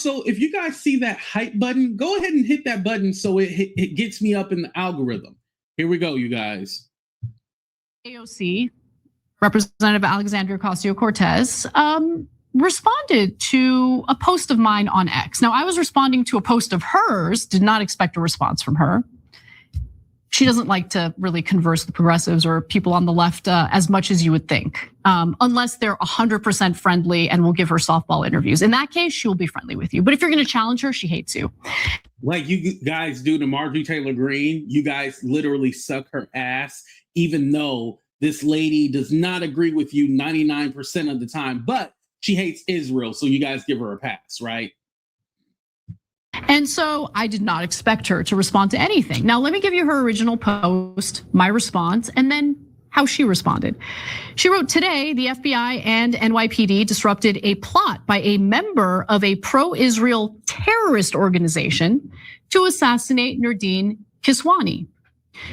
Also, if you guys see that hype button, go ahead and hit that button so it gets me up in the algorithm. Here we go, you guys. AOC, Representative Alexandria Ocasio-Cortez, responded to a post of mine on X. Now, I was responding to a post of hers, did not expect a response from her. She doesn't like to really converse with progressives or people on the left as much as you would think, unless they're 100% friendly and will give her softball interviews. In that case, she will be friendly with you. But if you're gonna challenge her, she hates you. Like you guys do to Marjorie Taylor Greene, you guys literally suck her ass, even though this lady does not agree with you 99% of the time, but she hates Israel, so you guys give her a pass, right? And so I did not expect her to respond to anything. Now, let me give you her original post, my response, and then how she responded. She wrote, today, the FBI and NYPD disrupted a plot by a member of a pro-Israel terrorist organization to assassinate Nordine Kiswani.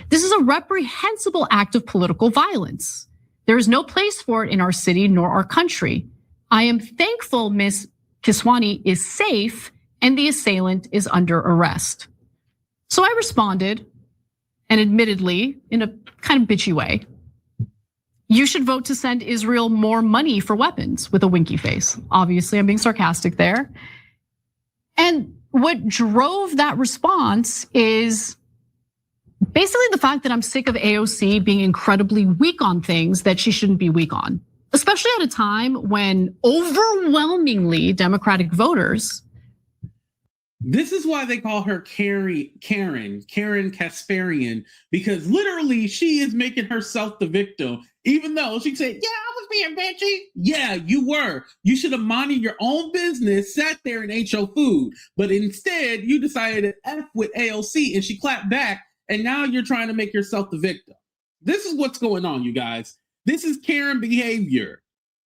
This is a reprehensible act of political violence. There is no place for it in our city nor our country. I am thankful Ms. Kiswani is safe and the assailant is under arrest. So I responded, and admittedly, in a kind of bitchy way, you should vote to send Israel more money for weapons, with a winky face. Obviously, I'm being sarcastic there. And what drove that response is basically the fact that I'm sick of AOC being incredibly weak on things that she shouldn't be weak on, especially at a time when overwhelmingly Democratic voters. This is why they call her Karen Kasparian, because literally she is making herself the victim, even though she said, yeah, I was being bitchy. Yeah, you were. You should have minded your own business, sat there and ate your food. But instead, you decided to F with AOC and she clapped back, and now you're trying to make yourself the victim. This is what's going on, you guys. This is Karen behavior.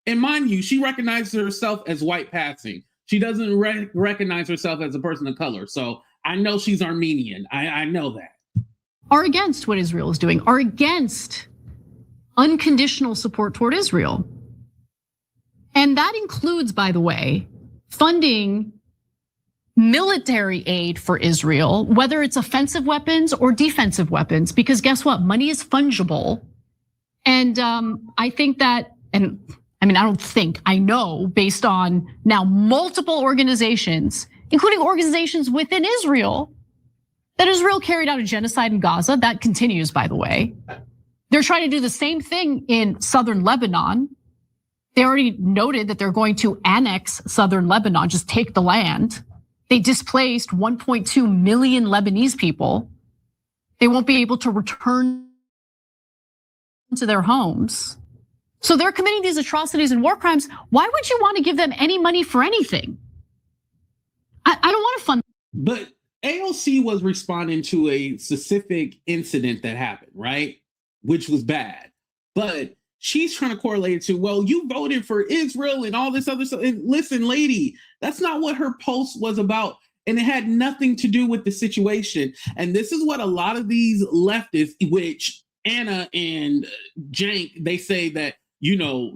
And mind you, she recognizes herself as white passing. She doesn't recognize herself as a person of color. So I know she's Armenian. I know that. Are against what Israel is doing, are against unconditional support toward Israel. And that includes, by the way, funding military aid for Israel, whether it's offensive weapons or defensive weapons, because guess what? Money is fungible. And I think that, I know based on now multiple organizations, including organizations within Israel, that Israel carried out a genocide in Gaza. That continues, by the way. They're trying to do the same thing in southern Lebanon. They already noted that they're going to annex southern Lebanon, just take the land. They displaced 1.2 million Lebanese people. They won't be able to return to their homes. So they're committing these atrocities and war crimes. Why would you want to give them any money for anything? I don't want to fund. But AOC was responding to a specific incident that happened, right? Which was bad. But she's trying to correlate it to, well, you voted for Israel and all this other stuff. And listen, lady, that's not what her post was about. And it had nothing to do with the situation. And this is what a lot of these leftists, which Ana and Cenk, they say that,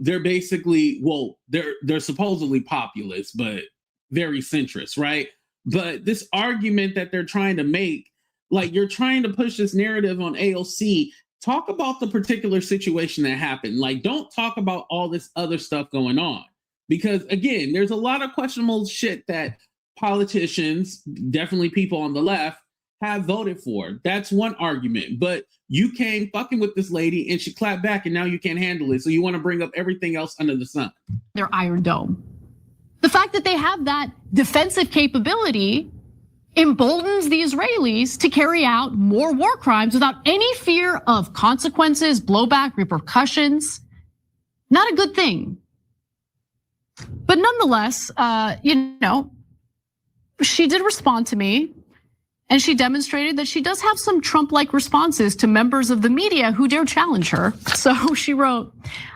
they're basically, they're supposedly populist, but very centrist, right? But this argument that they're trying to make, like you're trying to push this narrative on AOC, talk about the particular situation that happened. Like, don't talk about all this other stuff going on. Because again, there's a lot of questionable shit that politicians, definitely people on the left, have voted for. That's one argument. But you came fucking with this lady and she clapped back and now you can't handle it. So you want to bring up everything else under the sun. Their Iron Dome. The fact that they have that defensive capability emboldens the Israelis to carry out more war crimes without any fear of consequences, blowback, repercussions. Not a good thing. But nonetheless, she did respond to me. And she demonstrated that she does have some Trump-like responses to members of the media who dare challenge her. So she wrote,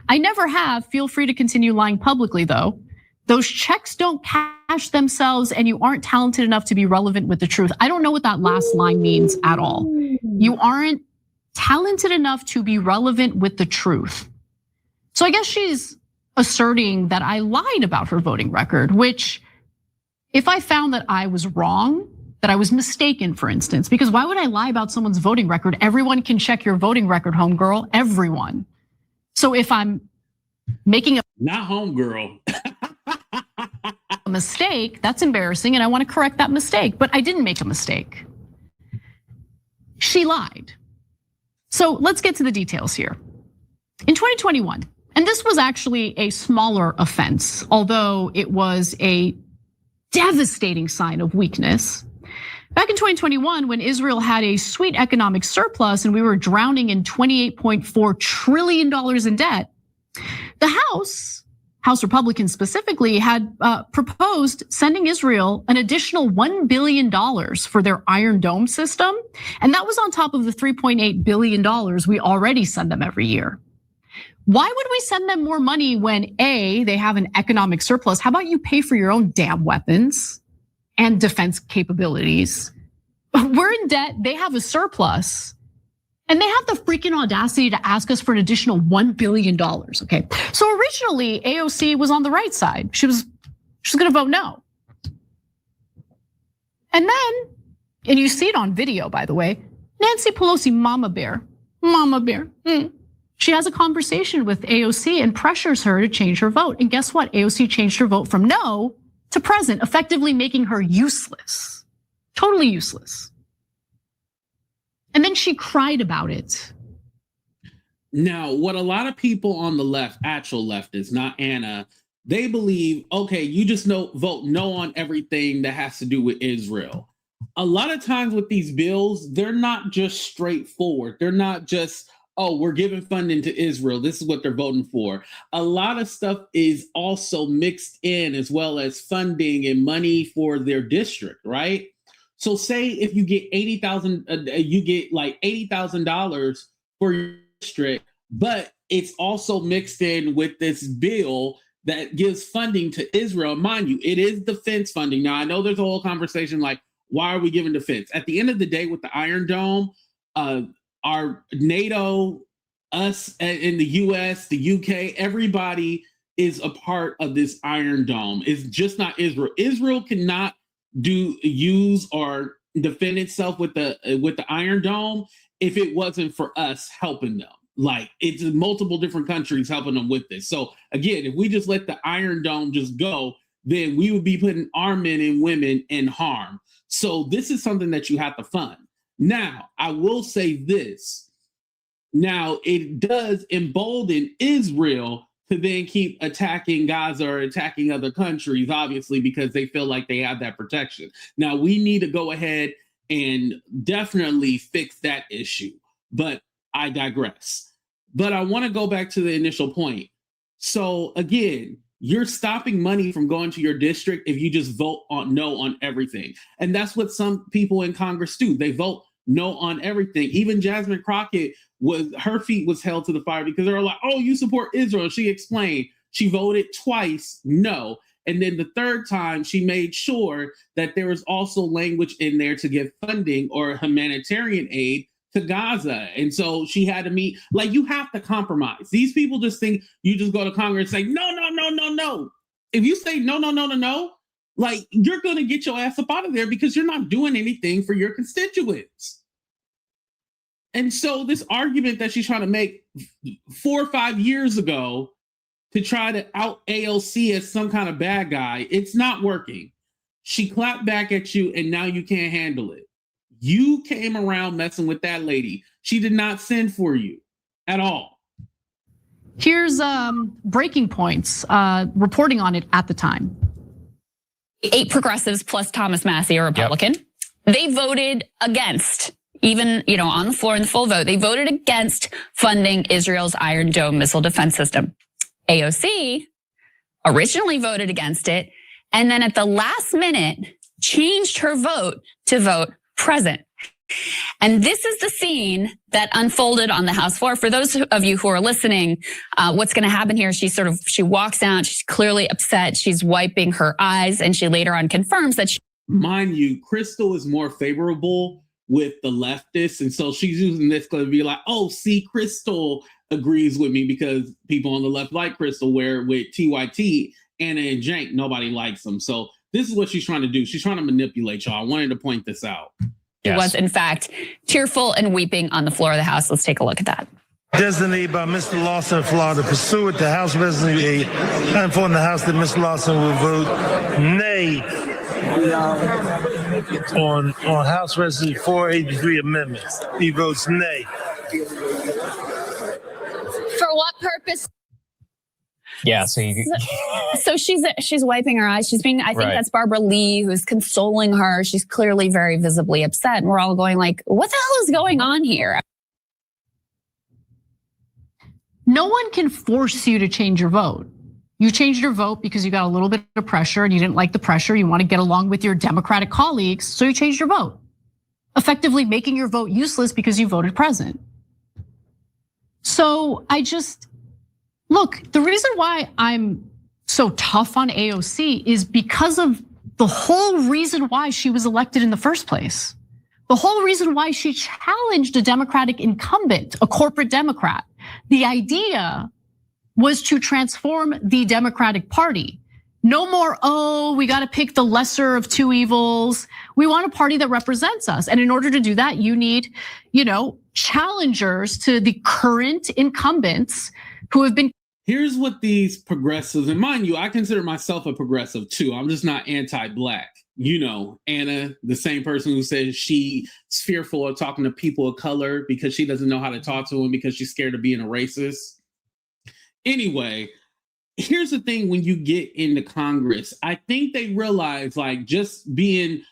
I never have, feel free to continue lying publicly though. Those checks don't cash themselves and you aren't talented enough to be relevant with the truth. I don't know what that last line means at all. You aren't talented enough to be relevant with the truth. So I guess she's asserting that I lied about her voting record, which if I found that I was wrong, that I was mistaken, for instance, because why would I lie about someone's voting record? Everyone can check your voting record, homegirl, everyone. So if I'm making a not homegirl mistake, that's embarrassing, and I want to correct that mistake, but I didn't make a mistake. She lied. So let's get to the details here. In 2021, and this was actually a smaller offense, although it was a devastating sign of weakness. Back in 2021, when Israel had a sweet economic surplus and we were drowning in $28.4 trillion in debt, the House Republicans specifically, had proposed sending Israel an additional $1 billion for their Iron Dome system. And that was on top of the $3.8 billion we already send them every year. Why would we send them more money when A, they have an economic surplus? How about you pay for your own damn weapons and defense capabilities? We're in debt, they have a surplus, and they have the freaking audacity to ask us for an additional $1 billion, okay? So originally, AOC was on the right side. She was gonna vote no. And then, and you see it on video, by the way, Nancy Pelosi, mama bear. She has a conversation with AOC and pressures her to change her vote. And guess what? AOC changed her vote from no to present, effectively making her useless, totally useless. And then she cried about it. Now, what a lot of people on the left, actual leftists, not Anna, they believe, okay, you just vote no on everything that has to do with Israel. A lot of times with these bills, they're not just straightforward. They're not just, oh, we're giving funding to Israel. This is what they're voting for. A lot of stuff is also mixed in, as well as funding and money for their district, right? So say if you get you get like $80,000 for your district, but it's also mixed in with this bill that gives funding to Israel. Mind you, it is defense funding. Now, I know there's a whole conversation like, why are we giving defense? At the end of the day, with the Iron Dome, our NATO, us in the US, the UK, everybody is a part of this Iron Dome. It's just not Israel. Israel cannot use or defend itself with the Iron Dome if it wasn't for us helping them. Like, it's multiple different countries helping them with this. So again, if we just let the Iron Dome just go, then we would be putting our men and women in harm. So this is something that you have to fund. Now, I will say this. Now, it does embolden Israel to then keep attacking Gaza or attacking other countries, obviously, because they feel like they have that protection. Now, we need to go ahead and definitely fix that issue. But I digress. But I want to go back to the initial point. So again, you're stopping money from going to your district if you just vote on no on everything. And that's what some people in Congress do. They vote no on everything. Even Jasmine Crockett, her feet was held to the fire because they were like, oh, you support Israel. She explained she voted twice no. And then the third time, she made sure that there was also language in there to give funding or humanitarian aid to Gaza. And so she had to meet, like, you have to compromise. These people just think you just go to Congress and say, no. If you say no, like, you're going to get your ass up out of there because you're not doing anything for your constituents. And so this argument that she's trying to make 4 or 5 years ago to try to out AOC as some kind of bad guy, it's not working. She clapped back at you and now you can't handle it. You came around messing with that lady. She did not send for you at all. Here's breaking points, reporting on it at the time. 8 progressives plus Thomas Massey, a Republican, They voted against, even on the floor in the full vote, they voted against funding Israel's Iron Dome missile defense system. AOC originally voted against it, and then at the last minute changed her vote to vote present. And this is the scene that unfolded on the House floor. For those of you who are listening, what's going to happen here, she walks out, she's clearly upset, she's wiping her eyes, and she later on confirms that mind you, Crystal is more favorable with the leftists, and so she's using this to be like, oh, see, Crystal agrees with me because people on the left like Crystal, where with TYT, Anna and Cenk, nobody likes them. So This is what she's trying to do. She's trying to manipulate y'all. I wanted to point this out. He was, in fact, tearful and weeping on the floor of the House. Let's take a look at that. Designated by Mr. Lawson of Florida, pursuant to House Resolution 8, I inform the House that Mr. Lawson will vote nay on House Resolution 483 amendment. He votes nay. For what purpose? Yeah, so she's wiping her eyes. She's being, I think that's Barbara Lee who's consoling her. She's clearly very visibly upset. And we're all going like, what the hell is going on here? No one can force you to change your vote. You changed your vote because you got a little bit of pressure and you didn't like the pressure. You want to get along with your Democratic colleagues, so you changed your vote. Effectively making your vote useless because you voted present. So look, the reason why I'm so tough on AOC is because of the whole reason why she was elected in the first place. The whole reason why she challenged a Democratic incumbent, a corporate Democrat. The idea was to transform the Democratic Party. No more, we gotta pick the lesser of two evils. We want a party that represents us. And in order to do that, you need, challengers to the current incumbents who have been. Here's what these progressives, and mind you, I consider myself a progressive too. I'm just not anti-Black. Anna, the same person who says she's fearful of talking to people of color because she doesn't know how to talk to them because she's scared of being a racist. Anyway, here's the thing: when you get into Congress, I think they realize just being,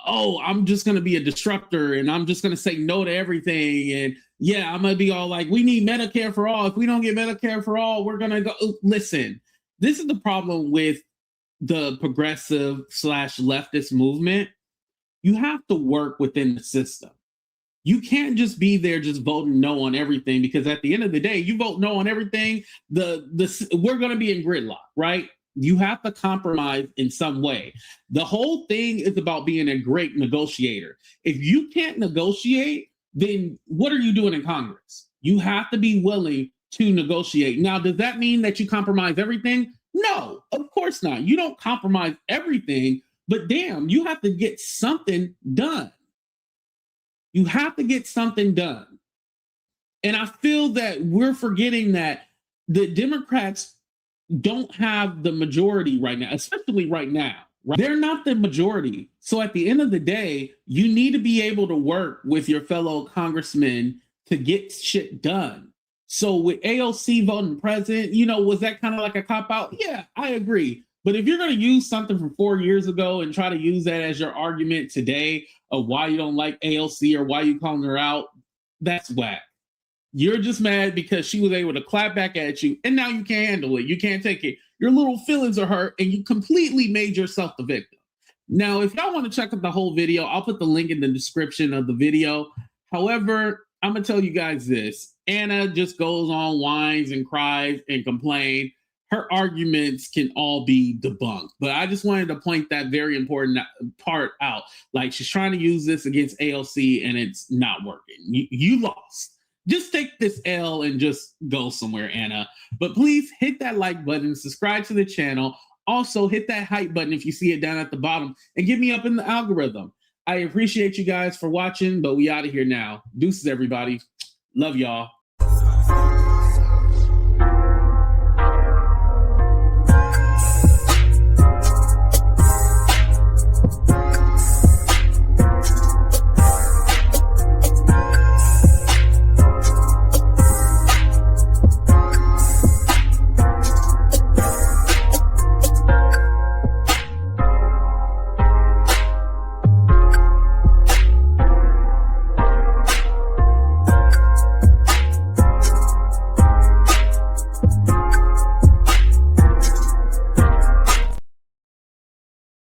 I'm just going to be a disruptor and I'm just going to say no to everything. And yeah, I'm going to be all like, we need Medicare for all. If we don't get Medicare for all, we're going to go. Listen, this is the problem with the progressive / leftist movement. You have to work within the system. You can't just be there just voting no on everything, because at the end of the day, you vote no on everything, we're going to be in gridlock, right? You have to compromise in some way. The whole thing is about being a great negotiator. If you can't negotiate, then what are you doing in Congress? You have to be willing to negotiate. Now, does that mean that you compromise everything? No, of course not. You don't compromise everything, but damn, you have to get something done. You have to get something done. And I feel that we're forgetting that the Democrats don't have the majority right now, especially right now. Right? They're not the majority. So at the end of the day, you need to be able to work with your fellow congressmen to get shit done. So with AOC voting president, was that kind of like a cop-out? Yeah, I agree. But if you're going to use something from 4 years ago and try to use that as your argument today of why you don't like AOC or why you calling her out, that's whack. You're just mad because she was able to clap back at you and now you can't handle it. You can't take it. Your little feelings are hurt and you completely made yourself the victim. Now, if y'all want to check out the whole video, I'll put the link in the description of the video. However, I'm going to tell you guys this. Anna just goes on, whines and cries and complains. Her arguments can all be debunked. But I just wanted to point that very important part out. Like, she's trying to use this against AOC and it's not working. You lost. Just take this L and just go somewhere, Anna. But please hit that like button, subscribe to the channel. Also, hit that hype button if you see it down at the bottom and get me up in the algorithm. I appreciate you guys for watching, but we out of here now. Deuces, everybody. Love y'all.